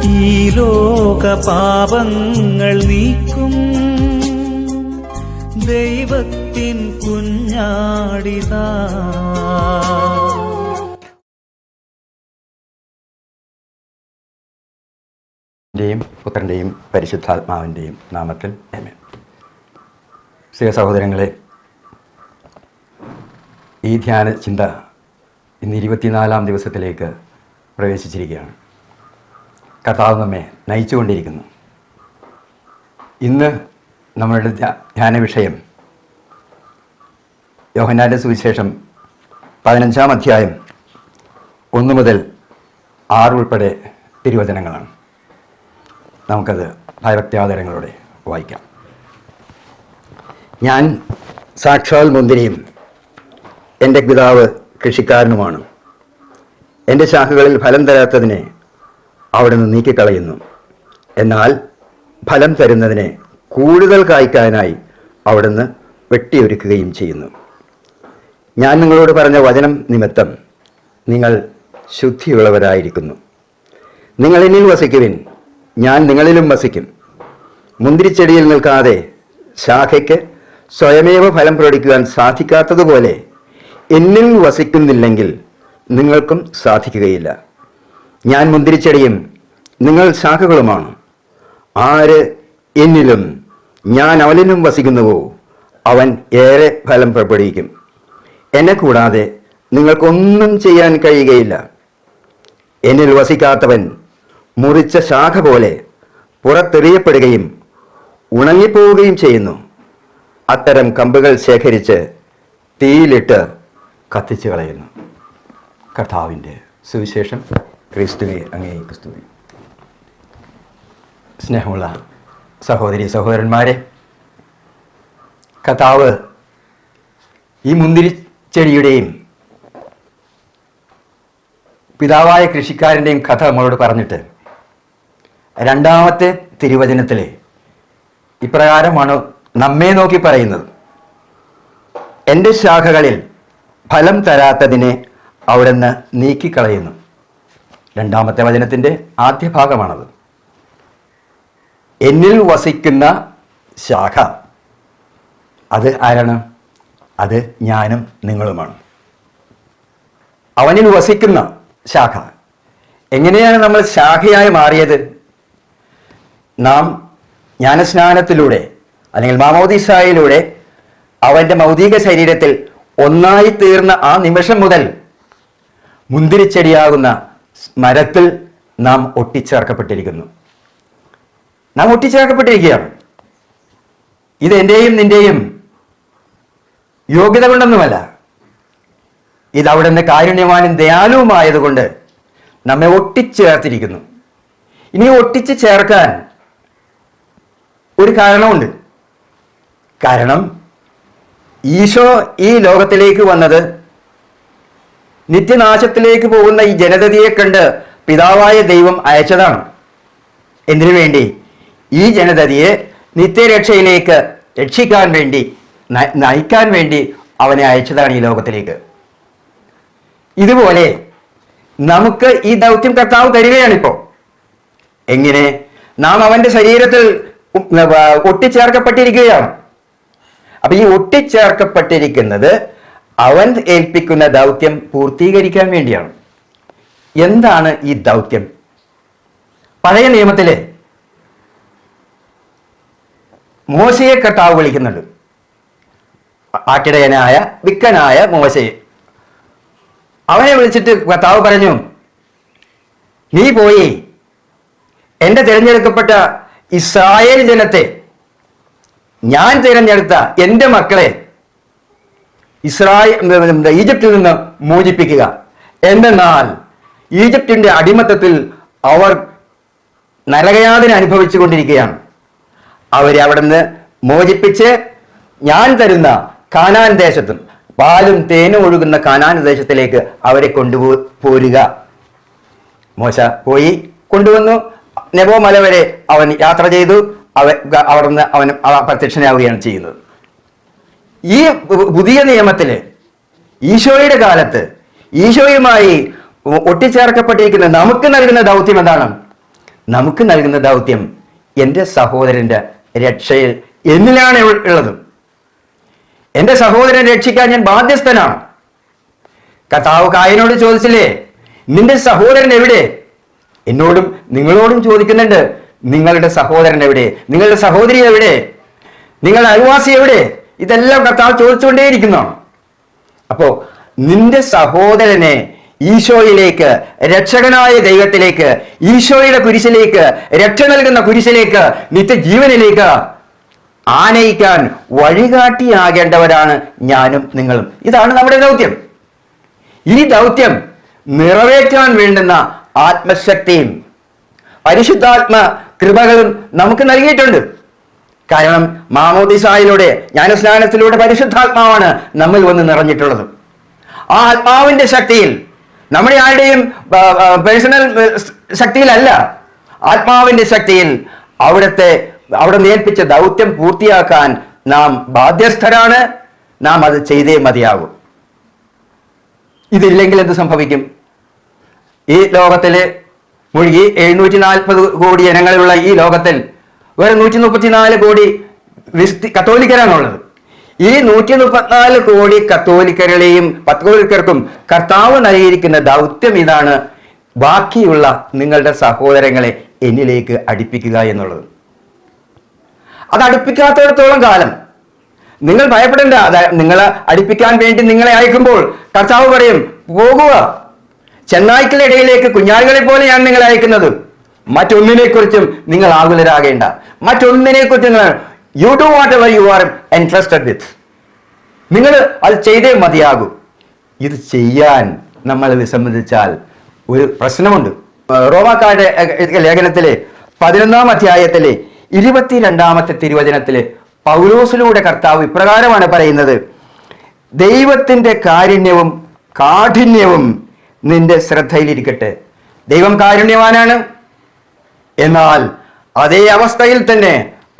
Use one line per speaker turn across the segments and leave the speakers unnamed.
ഈ ലോക പാപങ്ങൾ നീക്കും ദൈവത്തിൻ കുഞ്ഞാടിതാ.
ൻ്റെയും പുത്രൻ്റെയും പരിശുദ്ധാത്മാവിൻ്റെയും നാമത്തിൽ ആമേൻ. പ്രിയ സഹോദരങ്ങളെ, ഈ ധ്യാന ചിന്ത ഇന്ന് 24-ാം ദിവസത്തിലേക്ക് പ്രവേശിച്ചിരിക്കുകയാണ്. കർത്താവ് നമ്മെ നയിച്ചുകൊണ്ടിരിക്കുന്നു. ഇന്ന് നമ്മളുടെ ധ്യാന വിഷയം യോഹന്നാൻ്റെ സുവിശേഷം 15-ാം അധ്യായം 1 മുതൽ 6 ഉൾപ്പെടെ തിരുവചനങ്ങളാണ്. നമുക്കത് ഭയഭക്ത്യാദരങ്ങളോടെ വായിക്കാം. ഞാൻ സാക്ഷാൽ മുന്തിരിയും എൻ്റെ പിതാവ് കൃഷിക്കാരനുമാണ്. എൻ്റെ ശാഖകളിൽ ഫലം തരാത്തതിനെ അവിടുന്ന് നീക്കിക്കളയുന്നു. എന്നാൽ ഫലം തരുന്നതിനെ കൂടുതൽ കായ്ക്കാനായി അവിടുന്ന് വെട്ടിയൊരുക്കുകയും ചെയ്യുന്നു. ഞാൻ നിങ്ങളോട് പറഞ്ഞ വചനം നിമിത്തം നിങ്ങൾ ശുദ്ധിയുള്ളവരായിരിക്കുന്നു. നിങ്ങൾ എന്നിൽ വസിക്കുവിൻ, ഞാൻ നിങ്ങളിലും വസിക്കും. മുന്തിരിച്ചെടിയിൽ നിൽക്കാതെ ശാഖയ്ക്ക് സ്വയമേവ ഫലം പ്രകടിക്കുവാൻ സാധിക്കാത്തതുപോലെ എന്നിൽ വസിക്കുന്നില്ലെങ്കിൽ നിങ്ങൾക്കും സാധിക്കുകയില്ല. ഞാൻ മുന്തിരിച്ചെടിയും നിങ്ങൾ ശാഖകളുമാണ്. ആര് എന്നിലും ഞാൻ അവനിലും വസിക്കുന്നുവോ അവൻ ഏറെ ഫലം പുറപ്പെടുവിക്കും. എന്നെ കൂടാതെ നിങ്ങൾക്കൊന്നും ചെയ്യാൻ കഴിയുകയില്ല. എന്നിൽ വസിക്കാത്തവൻ മുറിച്ച ശാഖ പോലെ പുറത്തെറിയപ്പെടുകയും ഉണങ്ങിപ്പോവുകയും ചെയ്യുന്നു. അത്തരം കമ്പുകൾ ശേഖരിച്ച് തീയിലിട്ട് കത്തിച്ചു കളയുന്നു. കർത്താവിൻ്റെ സുവിശേഷം. ക്രിസ്തുവേ അങ്ങേക്ക് സ്തുതി. സ്നേഹമുള്ള സഹോദരി സഹോദരന്മാരെ, കർത്താവ് ഈ മുന്തിരിച്ചെടിയുടെയും പിതാവായ കൃഷിക്കാരൻ്റെയും കഥ നമ്മളോട് പറഞ്ഞിട്ട് 2-ാമത്തെ തിരുവചനത്തിൽ ഇപ്രകാരമാണ് നമ്മെ നോക്കി പറയുന്നത്: എൻ്റെ ശാഖകളിൽ ഫലം തരാത്തതിനെ അവിടുന്ന് നീക്കിക്കളയുന്നു. 2-ാമത്തെ വചനത്തിൻ്റെ ആദ്യ ഭാഗമാണത്. എന്നിൽ വസിക്കുന്ന ശാഖ, അത് ആരാണ്? അത് ഞാനും നിങ്ങളുമാണ്. അവനിൽ വസിക്കുന്ന ശാഖ. എങ്ങനെയാണ് നമ്മൾ ശാഖയായി മാറിയത്? നാം ജ്ഞാനസ്നാനത്തിലൂടെ അല്ലെങ്കിൽ മാമോദീസായിലൂടെ അവൻ്റെ ഭൗതിക ശരീരത്തിൽ ഒന്നായി തീർന്ന ആ നിമിഷം മുതൽ മുന്തിരിച്ചെടിയാകുന്ന മരത്തിൽ നാം ഒട്ടിച്ചേർക്കപ്പെട്ടിരിക്കുന്നു. നാം ഒട്ടിച്ചേർക്കപ്പെട്ടിരിക്കുകയാണ്. ഇത് എൻ്റെയും നിൻ്റെയും യോഗ്യത കൊണ്ടൊന്നുമല്ല. ഇത് അവിടുന്ന് കാരുണ്യവാനും ദയാലുവുമായതുകൊണ്ട് നമ്മെ ഒട്ടിച്ചേർത്തിരിക്കുന്നു. ഇനി ഒട്ടിച്ച് ചേർക്കാൻ ഒരു കാരണമുണ്ട്. കാരണം ഈശോ ഈ ലോകത്തിലേക്ക് വന്നത് നിത്യനാശത്തിലേക്ക് പോകുന്ന ഈ ജനതയെ കണ്ട് പിതാവായ ദൈവം അയച്ചതാണ്. എന്തിനു വേണ്ടി? ഈ ജനതയെ നിത്യരക്ഷയിലേക്ക് രക്ഷിക്കാൻ വേണ്ടി, നയിക്കാൻ വേണ്ടി അവനെ അയച്ചതാണ് ഈ ലോകത്തിലേക്ക്. ഇതുപോലെ നമുക്ക് ഈ ദൗത്യം കർത്താവ് തരികയാണിപ്പോൾ. എങ്ങനെ? നാം അവൻ്റെ ശരീരത്തിൽ ഒട്ടിച്ചേർക്കപ്പെട്ടിരിക്കുകയാണ്. അപ്പൊ ഈ ഒട്ടിച്ചേർക്കപ്പെട്ടിരിക്കുന്നത് അവൻ ഏൽപ്പിക്കുന്ന ദൗത്യം പൂർത്തീകരിക്കാൻ വേണ്ടിയാണ്. എന്താണ് ഈ ദൗത്യം? പഴയ നിയമത്തിലെ മോശയെ കർത്താവ് വിളിക്കുന്നുണ്ട്. ആട്ടിടയനായ വിക്കനായ മോശയെ അവനെ വിളിച്ചിട്ട് കർത്താവ് പറഞ്ഞു, നീ പോയി എൻ്റെ തിരഞ്ഞെടുക്കപ്പെട്ട ഇസ്രായേൽ ജനത്തെ, ഞാൻ തിരഞ്ഞെടുത്ത എൻ്റെ മക്കളെ ഈജിപ്തിൽ നിന്ന് മോചിപ്പിക്കുക. എന്തെന്നാൽ ഈജിപ്തിൻ്റെ അടിമത്തത്തിൽ അവർ നരകയാതന അനുഭവിച്ചു കൊണ്ടിരിക്കുകയാണ്. അവരെ അവിടെ നിന്ന് മോചിപ്പിച്ച് ഞാൻ തരുന്ന കാനാൻ ദേശത്തും പാലും തേനും ഒഴുകുന്ന കാനാൻ ദേശത്തിലേക്ക് അവരെ പോരുക. മോശ പോയി കൊണ്ടുവന്നു. നെബോ മല വരെ അവൻ യാത്ര ചെയ്തു. അവിടുന്ന് അവൻ പ്രത്യക്ഷനാവുകയാണ് ചെയ്യുന്നത്. ഈ പുതിയ നിയമത്തില് ഈശോയുടെ കാലത്ത് ഈശോയുമായി ഒട്ടിച്ചേർക്കപ്പെട്ടിരിക്കുന്ന നമുക്ക് നൽകുന്ന ദൗത്യം എന്താണ്? നമുക്ക് നൽകുന്ന ദൗത്യം എൻ്റെ സഹോദരൻ്റെ രക്ഷയിൽ എന്നിലാണ് ഉള്ളത്. എൻ്റെ സഹോദരനെ രക്ഷിക്കാൻ ഞാൻ ബാധ്യസ്ഥനാണ്. കർത്താവ് കായനോട് ചോദിച്ചില്ലേ, നിന്റെ സഹോദരൻ എവിടെ? എന്നോടും നിങ്ങളോടും ചോദിക്കുന്നുണ്ട്, നിങ്ങളുടെ സഹോദരൻ എവിടെ? നിങ്ങളുടെ സഹോദരി എവിടെ? നിങ്ങളുടെ അയൽവാസി എവിടെ? ഇതെല്ലാം കർത്താവ് ചോദിച്ചുകൊണ്ടേയിരിക്കുന്നു. അപ്പോ നിന്റെ സഹോദരനെ ഈശോയിലേക്ക്, രക്ഷകനായ ദൈവത്തിലേക്ക്, ഈശോയുടെ കുരിശിലേക്ക്, രക്ഷ നൽകുന്ന കുരിശിലേക്ക്, നിത്യജീവനിലേക്ക് ആനയിക്കാൻ വഴികാട്ടിയാകേണ്ടവരാണ് ഞാനും നിങ്ങളും. ഇതാണ് നമ്മുടെ ദൗത്യം. ഈ ദൗത്യം നിറവേറ്റാൻ വേണ്ടുന്ന ആത്മശക്തിയും പരിശുദ്ധാത്മ കൃപകളും നമുക്ക് നൽകിയിട്ടുണ്ട്. കാരണം മാമോദിസായിലൂടെ, ജ്ഞാനസ്നാനത്തിലൂടെ പരിശുദ്ധാത്മാവാണ് നമ്മൾ വന്ന് നിറഞ്ഞിട്ടുള്ളത്. ആ ആത്മാവിന്റെ ശക്തിയിൽ, നമ്മുടെ ആരുടെയും പേഴ്സണൽ ശക്തിയിലല്ല, ആത്മാവിന്റെ ശക്തിയിൽ അവിടെ ഏൽപ്പിച്ച ദൗത്യം പൂർത്തിയാക്കാൻ നാം ബാധ്യസ്ഥരാണ്. നാം അത് ചെയ്തേ മതിയാകും. ഇതില്ലെങ്കിൽ എന്ത് സംഭവിക്കും? ഈ ലോകത്തില് മുഴുകി 740 കോടി ജനങ്ങളുള്ള ഈ ലോകത്തിൽ വേറെ 134 കോടി കത്തോലിക്കരാണുള്ളത്. ഈ 134 കോടി കത്തോലിക്കർക്കും കർത്താവ് നൽകിയിരിക്കുന്ന ദൗത്യം ഇതാണ്: ബാക്കിയുള്ള നിങ്ങളുടെ സഹോദരങ്ങളെ എന്നിലേക്ക് അടുപ്പിക്കുക എന്നുള്ളത്. അത് അടുപ്പിക്കാത്തിടത്തോളം കാലം നിങ്ങൾ ഭയപ്പെടേണ്ട. നിങ്ങളെ അടുപ്പിക്കാൻ വേണ്ടി നിങ്ങളെ അയക്കുമ്പോൾ കർത്താവ് പറയും, പോകുക, ചെന്നായ്ക്കളുടെ ഇടയിലേക്ക് കുഞ്ഞാടുകളെ പോലെ ഞാൻ നിങ്ങളെ അയക്കുന്നത്. മറ്റൊന്നിനെ കുറിച്ചും നിങ്ങൾ ആകുലരാകേണ്ട. മറ്റൊന്നിനെ കുറിച്ച് you do what ever you are entrusted വിത്ത്. നിങ്ങൾ അത് ചെയ്തേ മതിയാകൂ. ഇത് ചെയ്യാൻ നമ്മൾ വിസമ്മതിച്ചാൽ ഒരു പ്രശ്നമുണ്ട്. റോമാക്കാരുടെ ലേഖനത്തിലെ 11-ാം അധ്യായത്തിലെ 22-ാമത്തെ തിരുവചനത്തിലെ പൗലോസിലൂടെ കർത്താവ് ഇപ്രകാരമാണ് പറയുന്നത്: ദൈവത്തിന്റെ കാരുണ്യവും കാഠിന്യവും നിന്റെ ശ്രദ്ധയിലിരിക്കട്ടെ. ദൈവം കാരുണ്യവാനാണ്, എന്നാൽ അതേ അവസ്ഥയിൽ തന്നെ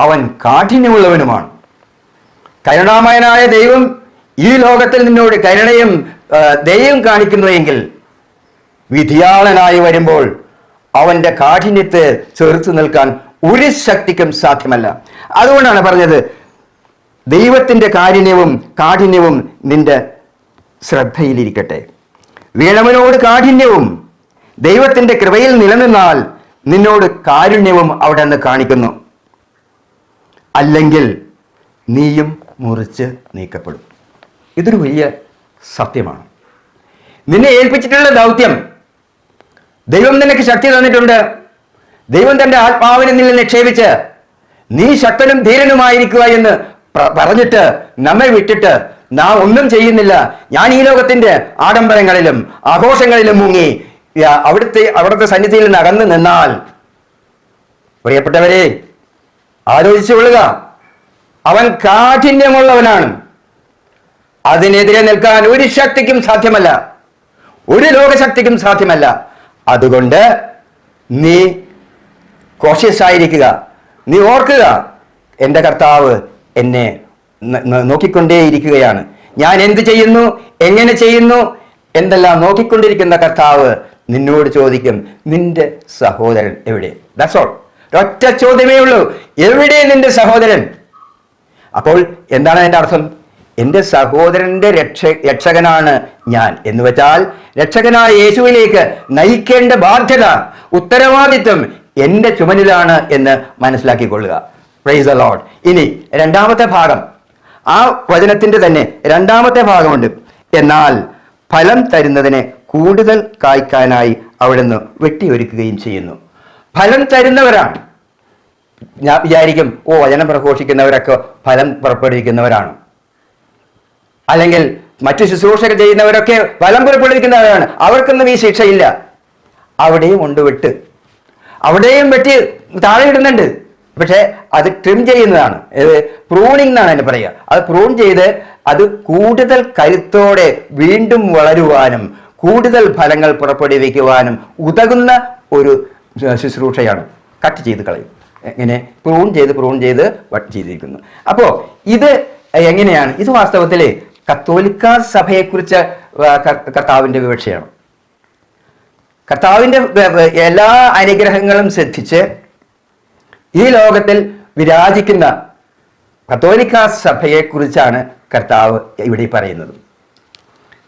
അവൻ കാഠിന്യമുള്ളവനുമാണ്. കരുണാമയനായ ദൈവം ഈ ലോകത്തിൽ നിന്നോട് കരുണയും ദയയും കാണിക്കുന്നുവെങ്കിൽ വിധിയാളനായി വരുമ്പോൾ അവന്റെ കാഠിന്യത്തെ ചെറുത്തു നിൽക്കാൻ ഒരു ശക്തിക്കും സാധ്യമല്ല. അതുകൊണ്ടാണ് പറഞ്ഞത്, ദൈവത്തിന്റെ കാഠിന്യവും നിന്റെ ശ്രദ്ധയിലിരിക്കട്ടെ. വീണവനോട് കാഠിന്യവും ദൈവത്തിന്റെ കൃപയിൽ നിലനിന്നാൽ നിന്നോട് കാരുണ്യവും അവിടെ നിന്ന് കാണിക്കുന്നു. അല്ലെങ്കിൽ നീയും മുറിച്ച് നീക്കപ്പെടും. ഇതൊരു വലിയ സത്യമാണ്. നിന്നെ ഏൽപ്പിച്ചിട്ടുള്ള ദൗത്യം, ദൈവം നിനക്ക് ശക്തി തന്നിട്ടുണ്ട്. ദൈവം തന്റെ ആത്മാവിനെ നിന്നിൽ നിക്ഷേപിച്ച് നീ ശക്തനും ധീരനുമായിരിക്കുക എന്ന് പറഞ്ഞിട്ട് നമ്മെ വിട്ടിട്ട് നാം ഒന്നും ചെയ്യുന്നില്ല. ഞാൻ ഈ ലോകത്തിന്റെ ആഡംബരങ്ങളിലും ആഘോഷങ്ങളിലും മുങ്ങി അവിടുത്തെ സന്നിധിയിൽ നിന്ന് അകന്നു നിന്നാൽ, പ്രിയപ്പെട്ടവരെ, ആലോചിച്ചുകൊള്ളുക, അവൻ കാഠിന്യമുള്ളവനാണ്. അതിനെതിരെ നിൽക്കാൻ ഒരു ശക്തിക്കും സാധ്യമല്ല, ഒരു ലോകശക്തിക്കും സാധ്യമല്ല. അതുകൊണ്ട് നീ കോഷ്യസ് ആയിരിക്കുക. നീ ഓർക്കുക, എൻ്റെ കർത്താവ് എന്നെ നോക്കിക്കൊണ്ടേയിരിക്കുകയാണ്. ഞാൻ എന്ത് ചെയ്യുന്നു, എങ്ങനെ ചെയ്യുന്നു, എന്തെല്ലാം നോക്കിക്കൊണ്ടിരിക്കുന്ന കർത്താവ് നിന്നോട് ചോദിക്കും, നിന്റെ സഹോദരൻ എവിടെ? That's all. ഒറ്റ ചോദ്യമേ ഉള്ളൂ, എവിടെ നിന്റെ സഹോദരൻ? അപ്പോൾ എന്താണ് അതിൻ്റെ അർത്ഥം? എൻ്റെ സഹോദരന്റെ രക്ഷകനാണ് ഞാൻ എന്ന് വെച്ചാൽ, രക്ഷകനായ യേശുവിലേക്ക് നയിക്കേണ്ട ബാധ്യത, ഉത്തരവാദിത്വം എൻ്റെ ചുമലിലാണ് എന്ന് മനസ്സിലാക്കിക്കൊള്ളുക. Praise the Lord. ഇനി രണ്ടാമത്തെ ഭാഗം, ആ വചനത്തിന്റെ തന്നെ രണ്ടാമത്തെ ഭാഗമുണ്ട്. എന്നാൽ ഫലം തരുന്നതിനെ കൂടുതൽ കായ്ക്കാനായി അവിടുന്ന് വെട്ടിയൊരുക്കുകയും ചെയ്യുന്നു. ഫലം തരുന്നവരാണ്. ഞാൻ വിചാരിക്കും, വചനം പ്രഘോഷിക്കുന്നവരൊക്കെ ഫലം പുറപ്പെടുവിക്കുന്നവരാണ്, അല്ലെങ്കിൽ മറ്റു ശുശ്രൂഷകൾ ചെയ്യുന്നവരൊക്കെ ഫലം പുറപ്പെടുവിക്കുന്നവരാണ്, അവർക്കൊന്നും ഈ ശിക്ഷയില്ല. അവിടെയും ഉണ്ട് വെട്ട്, അവിടെയും വെട്ടി താഴെ ഇടുന്നുണ്ട്. പക്ഷെ അത് ട്രിം ചെയ്യുന്നതാണ്, പ്രൂണിംഗ് എന്നാണ് അതിന് പറയുക. അത് പ്രൂൺ ചെയ്ത് അത് കൂടുതൽ കരുത്തോടെ വീണ്ടും വളരുവാനും കൂടുതൽ ഫലങ്ങൾ പുറപ്പെടുവിക്കുവാനും ഉതകുന്ന ഒരു ശുശ്രൂഷയാണ്. കട്ട് ചെയ്ത് കളയും. എങ്ങനെ? പ്രൂൺ ചെയ്ത് വട്ട് ചെയ്തിരിക്കുന്നു. അപ്പോൾ ഇത് എങ്ങനെയാണ്? ഇത് വാസ്തവത്തിൽ കത്തോലിക്ക സഭയെക്കുറിച്ച് കർത്താവിൻ്റെ വിവക്ഷയാണ്. കർത്താവിൻ്റെ എല്ലാ അനുഗ്രഹങ്ങളും ശ്രദ്ധിച്ച് ഈ ലോകത്തിൽ വിരാജിക്കുന്ന കത്തോലിക്ക സഭയെക്കുറിച്ചാണ് കർത്താവ് ഇവിടെ പറയുന്നത്.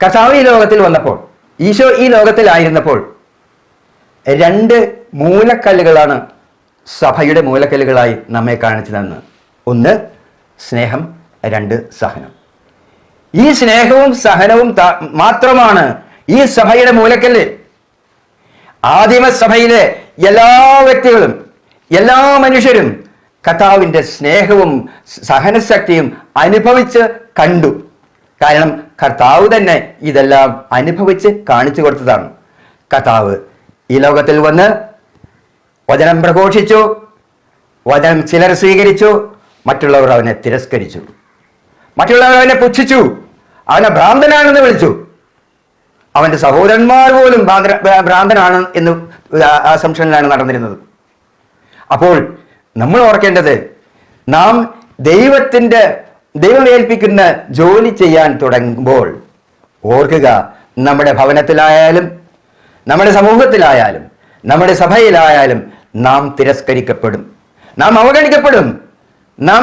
കർത്താവ് ഈ ലോകത്തിൽ വന്നപ്പോൾ, ഈശോ ഈ ലോകത്തിലായിരുന്നപ്പോൾ 2 മൂലക്കല്ലുകളാണ് സഭയുടെ മൂലക്കല്ലുകളായി നമ്മെ കാണിച്ചു തന്നത്. 1 സ്നേഹം, 2 സഹനം. ഈ സ്നേഹവും സഹനവും മാത്രമാണ് ഈ സഭയുടെ മൂലക്കല്ല്. ആദിമസഭയിലെ എല്ലാ വ്യക്തികളും, എല്ലാ മനുഷ്യരും കർത്താവിൻ്റെ സ്നേഹവും സഹനശക്തിയും അനുഭവിച്ച് കണ്ടു. കാരണം കർത്താവ് തന്നെ ഇതെല്ലാം അനുഭവിച്ച് കാണിച്ചു കൊടുത്തതാണ്. കർത്താവ് ഈ ലോകത്തിൽ വന്ന് വചനം പ്രഘോഷിച്ചു. വചനം ചിലർ സ്വീകരിച്ചു, മറ്റുള്ളവർ അവനെ തിരസ്കരിച്ചു. മറ്റുള്ളവർ അവനെ പുച്ഛിച്ചു, അവനെ ഭ്രാന്തനാണെന്ന് വിളിച്ചു. അവൻ്റെ സഹോദരന്മാർ പോലും ഭ്രാന്തനാണ് എന്ന് അസംഷനിലാണ് നടന്നിരുന്നത്. അപ്പോൾ നമ്മൾ ഓർക്കേണ്ടത്, നാം ദൈവം ഏൽപ്പിക്കുന്ന ജോലി ചെയ്യാൻ തുടങ്ങുമ്പോൾ ഓർക്കുക, നമ്മുടെ ഭവനത്തിലായാലും നമ്മുടെ സമൂഹത്തിലായാലും നമ്മുടെ സഭയിലായാലും നാം തിരസ്കരിക്കപ്പെടും, നാം അവഗണിക്കപ്പെടും, നാം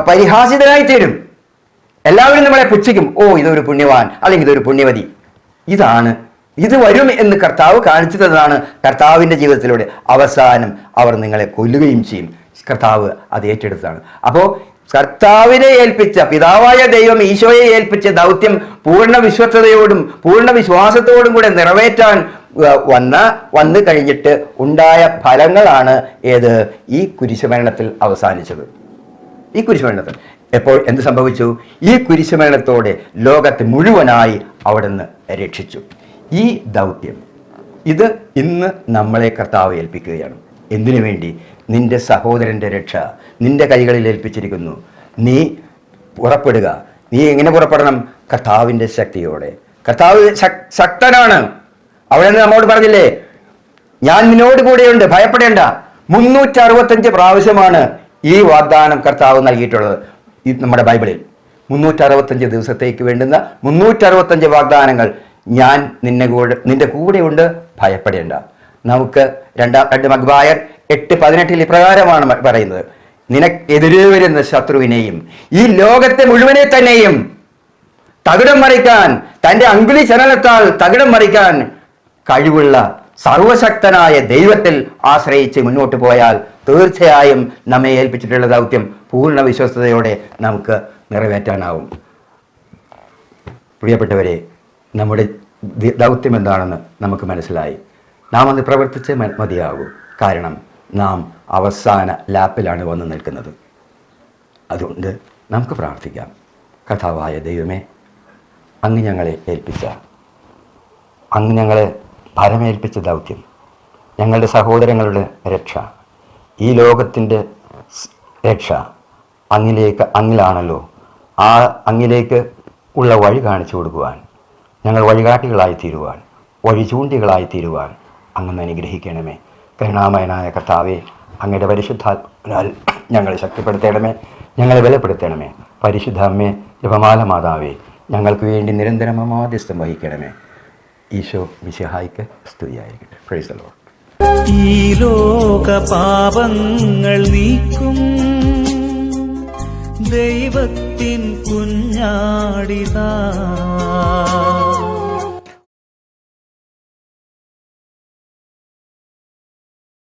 പരിഹാസിതരായിത്തീരും. എല്ലാവരും നമ്മളെ പുച്ഛിക്കും. ഓ, ഇതൊരു പുണ്യവാൻ, അല്ലെങ്കിൽ ഇതൊരു പുണ്യവതി. ഇത് വരും എന്ന് കർത്താവ് കാണിച്ചു തന്നതാണ്. കർത്താവിൻ്റെ ജീവിതത്തിലൂടെ അവസാനം അവർ നിങ്ങളെ കൊല്ലുകയും ചെയ്യും. കർത്താവ് അത് ഏറ്റെടുത്തതാണ്. അപ്പോൾ കർത്താവിനെ ഏൽപ്പിച്ച, പിതാവായ ദൈവം ഈശോയെ ഏൽപ്പിച്ച ദൗത്യം പൂർണ്ണ വിശ്വസ്തയോടും പൂർണ്ണ വിശ്വാസത്തോടും കൂടെ നിറവേറ്റാൻ വന്നു കഴിഞ്ഞിട്ട് ഉണ്ടായ ഫലങ്ങളാണ് ഈ കുരിശുമരണത്തിൽ അവസാനിച്ചത്. ഈ കുരിശുമരണത്തിൽ എപ്പോൾ എന്ത് സംഭവിച്ചു? ഈ കുരിശുമരണത്തോടെ ലോകത്തെ മുഴുവനായി അവിടുന്ന് രക്ഷിച്ചു. ഈ ദൗത്യം ഇത് ഇന്ന് നമ്മളെ കർത്താവ് ഏൽപ്പിക്കുകയാണ്. എന്തിനു വേണ്ടി? നിന്റെ സഹോദരൻ്റെ രക്ഷ നിന്റെ കൈകളിൽ ഏൽപ്പിച്ചിരിക്കുന്നു. നീ പുറപ്പെടുക. നീ എങ്ങനെ പുറപ്പെടണം? കർത്താവിൻ്റെ ശക്തിയോടെ. കർത്താവ് ശക്തനാണ്. അവിടെ നിന്ന് നമ്മോട് പറഞ്ഞില്ലേ, ഞാൻ നിന്നോട് കൂടെയുണ്ട്, ഭയപ്പെടേണ്ട. 365 പ്രാവശ്യമാണ് ഈ വാഗ്ദാനം കർത്താവ് നൽകിയിട്ടുള്ളത് നമ്മുടെ ബൈബിളിൽ. 365 ദിവസത്തേക്ക് വേണ്ടുന്ന 365 വാഗ്ദാനങ്ങൾ. ഞാൻ നിന്റെ കൂടെയുണ്ട്, ഭയപ്പെടേണ്ട. നമുക്ക് 2 മഗ്വായർ 8:18 ഇപ്രകാരമാണ് പറയുന്നത്, നിനക്കെതിരെ വരുന്ന ശത്രുവിനെയും ഈ ലോകത്തെ മുഴുവനെ തന്നെയും തകിടം മറിക്കാൻ, തൻ്റെ അങ്കുലി ചലനത്താൽ തകിടം മറിക്കാൻ കഴിവുള്ള സർവശക്തനായ ദൈവത്തിൽ ആശ്രയിച്ച് മുന്നോട്ട് പോയാൽ തീർച്ചയായും നമ്മെ ഏൽപ്പിച്ചിട്ടുള്ള ദൗത്യം പൂർണ്ണ വിശ്വസ്തയോടെ നമുക്ക് നിറവേറ്റാനാവും. പ്രിയപ്പെട്ടവരെ, നമ്മുടെ ദൗത്യം എന്താണെന്ന് നമുക്ക് മനസ്സിലായി. നാം അത് പ്രവർത്തിച്ച് മതിയാകൂ. കാരണം നാം അവസാന ലാപ്പിലാണ് വന്ന് നിൽക്കുന്നത്. അതുകൊണ്ട് നമുക്ക് പ്രാർത്ഥിക്കാം. കർത്താവായ ദൈവമേ, അങ്ങ് ഞങ്ങളെ ഏൽപ്പിച്ച, അങ്ങ് ഞങ്ങളെ ഭരമേൽപ്പിച്ച ദൗത്യം, ഞങ്ങളുടെ സഹോദരങ്ങളുടെ രക്ഷ, ഈ ലോകത്തിൻ്റെ രക്ഷ അങ്ങിലാണല്ലോ. ആ അങ്ങിലേക്ക് ഉള്ള വഴി കാണിച്ചു കൊടുക്കുവാൻ, ഞങ്ങൾ വഴികാട്ടികളായി തീരുവാൻ, വഴി ചൂണ്ടികളായി തീരുവാൻ അങ്ങ് അനുഗ്രഹിക്കണമേ. കരുണാമയനായ കർത്താവേ, അങ്ങയുടെ പരിശുദ്ധാത്മാവിനാൽ ഞങ്ങളെ ശക്തിപ്പെടുത്തണമേ, ഞങ്ങളെ ബലപ്പെടുത്തണമേ. പരിശുദ്ധ അമ്മേ, ജപമാല മാതാവേ, ഞങ്ങൾക്ക് വേണ്ടി നിരന്തരം മാധ്യസ്ഥം വഹിക്കണമേ. ഈശോ മിശിഹായ്ക്ക് സ്തുതിയായിരിക്കട്ടെ. Praise the Lord.
ഈ ലോക പാപങ്ങൾ നീക്കും ദൈവത്തിൻ കുഞ്ഞാടിതാ.